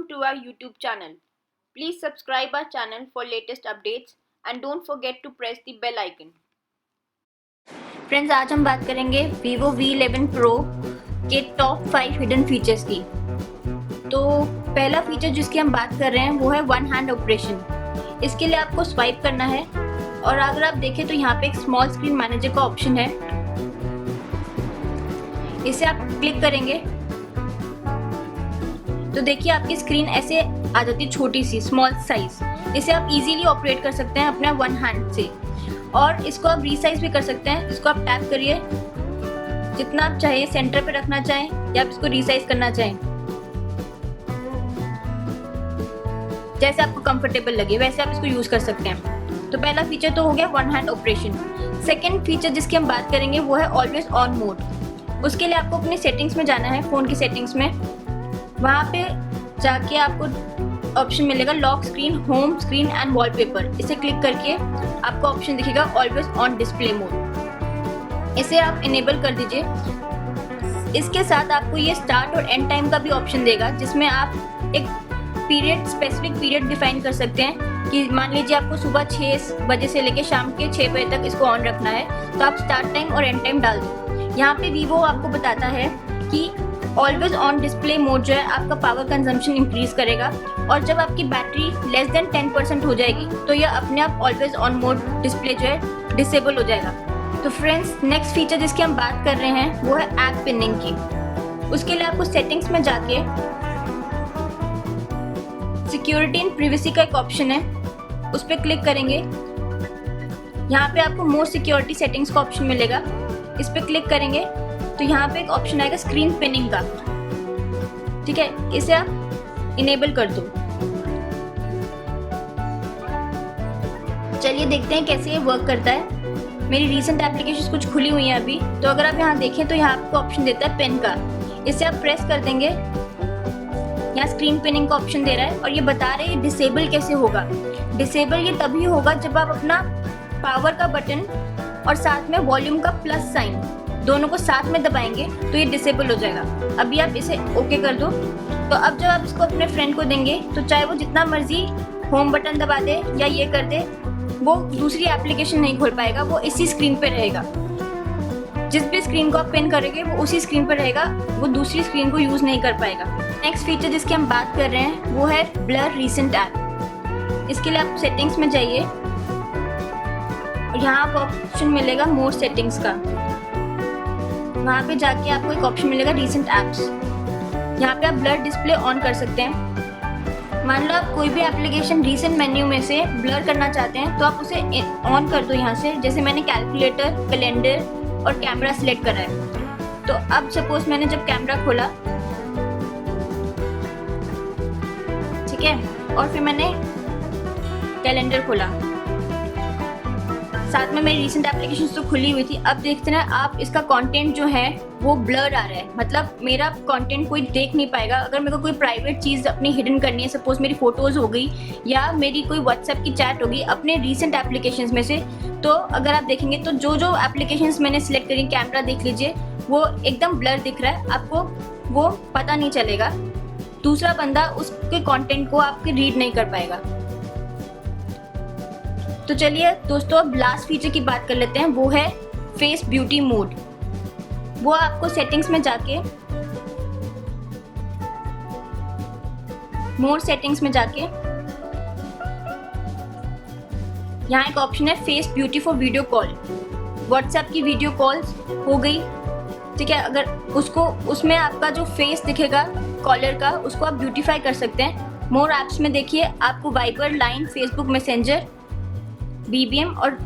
Welcome to our YouTube channel. Please subscribe our channel for latest updates and don't forget to press the bell icon. Friends, आज हम बात करेंगे Vivo V11 Pro के top 5 hidden features की। तो पहला feature जिसकी हम बात कर रहे हैं वो है वन हैंड ऑपरेशन। इसके लिए आपको स्वाइप करना है और अगर आप देखें तो यहाँ पे एक स्मॉल स्क्रीन मैनेजर का ऑप्शन है। इसे आप क्लिक करेंगे तो देखिए आपकी स्क्रीन ऐसे आ जाती है, छोटी सी स्मॉल साइज। इसे आप इजीली ऑपरेट कर सकते हैं अपना वन हैंड से और इसको आप रीसाइज भी कर सकते हैं। इसको आप टैप करिए, जितना आप चाहे सेंटर पे रखना चाहें या आप इसको रीसाइज करना चाहें, जैसे आपको कंफर्टेबल लगे वैसे आप इसको यूज कर सकते हैं। तो पहला फीचर तो हो गया one hand operation. Second feature जिसकी हम बात करेंगे वो है ऑलवेज ऑन मोड। उसके लिए आपको अपने सेटिंग्स में जाना है, फ़ोन की सेटिंग्स में। वहाँ पे जाके आपको ऑप्शन मिलेगा lock screen, home screen and wallpaper. इसे क्लिक करके आपको ऑप्शन दिखेगा ऑलवेज ऑन डिस्प्ले मोड। इसे आप इनेबल कर दीजिए। इसके साथ आपको ये स्टार्ट और एंड टाइम का भी ऑप्शन देगा, जिसमें आप एक पीरियड, स्पेसिफिक पीरियड डिफाइन कर सकते हैं कि मान लीजिए आपको सुबह 6 बजे से लेकर शाम के 6 बजे तक इसको ऑन रखना है, तो आप स्टार्ट टाइम और एंड टाइम डाल दो। यहाँ पे वीवो आपको बताता है कि ऑलवेज ऑन डिस्प्ले मोड जो है आपका पावर कंजम्पशन इंक्रीज करेगा और जब आपकी बैटरी लेस देन 10% हो जाएगी तो यह अपने आप ऑलवेज ऑन मोड डिस्प्ले जो है डिसेबल हो जाएगा। तो फ्रेंड्स, नेक्स्ट फीचर जिसकी हम बात कर रहे हैं वो है ऐप पिनिंग की। उसके लिए आपको सेटिंग्स में जाके सिक्योरिटी एंड प्रिवेसी का एक ऑप्शन है, उस पर क्लिक करेंगे। यहाँ पे आपको मोर सिक्योरिटी सेटिंग्स का ऑप्शन मिलेगा। इस पर क्लिक करेंगे तो यहाँ पे एक ऑप्शन आएगा स्क्रीन पिनिंग का। ठीक है, इसे आप इनेबल कर दो। चलिए देखते हैं कैसे ये वर्क करता है। मेरी रीसेंट एप्लीकेशंस कुछ खुली हुई हैं अभी, तो अगर आप यहाँ देखें तो यहाँ आपको ऑप्शन देता है पिन का। इसे आप प्रेस कर देंगे, यहाँ स्क्रीन पिनिंग का ऑप्शन दे रहा है और ये बता रहे हैं डिसेबल कैसे होगा। डिसेबल ये तभी होगा जब आप अपना पावर का बटन और साथ में वॉल्यूम का प्लस साइन दोनों को साथ में दबाएंगे तो ये डिसेबल हो जाएगा। अभी आप इसे ओके कर दो। तो अब जब आप इसको अपने फ्रेंड को देंगे तो चाहे वो जितना मर्जी होम बटन दबा दे या ये कर दे, वो दूसरी एप्लीकेशन नहीं खोल पाएगा, वो इसी स्क्रीन पे रहेगा। जिस भी स्क्रीन को आप पिन करेंगे वो उसी स्क्रीन पर रहेगा, वो दूसरी स्क्रीन को यूज़ नहीं कर पाएगा। नेक्स्ट फीचर जिसकी हम बात कर रहे हैं वो है ब्लर रीसेंट ऐप। इसके लिए आप सेटिंग्स में जाइए और यहाँ आपको ऑप्शन मिलेगा मोर सेटिंग्स का। वहाँ पे जाके आपको एक ऑप्शन मिलेगा रीसेंट ऐप्स। यहाँ पे आप ब्लर डिस्प्ले ऑन कर सकते हैं। मान लो आप कोई भी एप्लीकेशन रीसेंट मेन्यू में से ब्लर करना चाहते हैं तो आप उसे ऑन कर दो यहाँ से। जैसे मैंने कैलकुलेटर, कैलेंडर और कैमरा सिलेक्ट करा है। तो अब सपोज मैंने जब कैमरा खोला, ठीक है, और फिर मैंने कैलेंडर खोला, साथ में मेरी रीसेंट एप्लीकेशंस तो खुली हुई थी। अब देखते हैं आप इसका कंटेंट जो है वो ब्लर आ रहा है, मतलब मेरा कंटेंट कोई देख नहीं पाएगा। अगर मेरे को कोई प्राइवेट चीज़ अपनी हिडन करनी है, सपोज मेरी फोटोज़ हो गई या मेरी कोई व्हाट्सएप की चैट होगी अपने रीसेंट एप्लीकेशंस में से, तो अगर आप देखेंगे तो जो जो एप्लीकेशंस मैंने सिलेक्ट करी, कैमरा देख लीजिए, वो एकदम ब्लर दिख रहा है, आपको वो पता नहीं चलेगा। दूसरा बंदा उसके कॉन्टेंट को आपके रीड नहीं कर पाएगा। तो चलिए दोस्तों, अब लास्ट फीचर की बात कर लेते हैं, वो है फेस ब्यूटी मोड। वो आपको सेटिंग्स में जाके, मोर सेटिंग्स में जाके, यहाँ एक ऑप्शन है face beauty for video call. WhatsApp की वीडियो कॉल्स हो गई, ठीक है, अगर उसको उसमें आपका जो फेस दिखेगा कॉलर का, उसको आप ब्यूटीफाई कर सकते हैं। मोर ऐप्स में देखिए आपको Viber, line, Facebook messenger, BBM और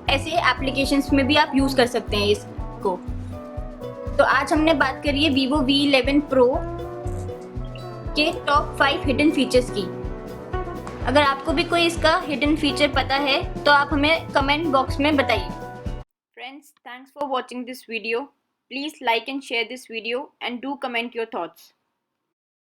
ऐसे एप्लीकेशंस में भी आप यूज़ कर सकते हैं इसको। तो आज हमने बात करी है Vivo V11 Pro के टॉप 5 हिडन फीचर्स की। अगर आपको भी कोई इसका हिडन फीचर पता है तो आप हमें कमेंट बॉक्स में बताइए। Friends, thanks for watching this video. Please like and share this video and do comment your thoughts.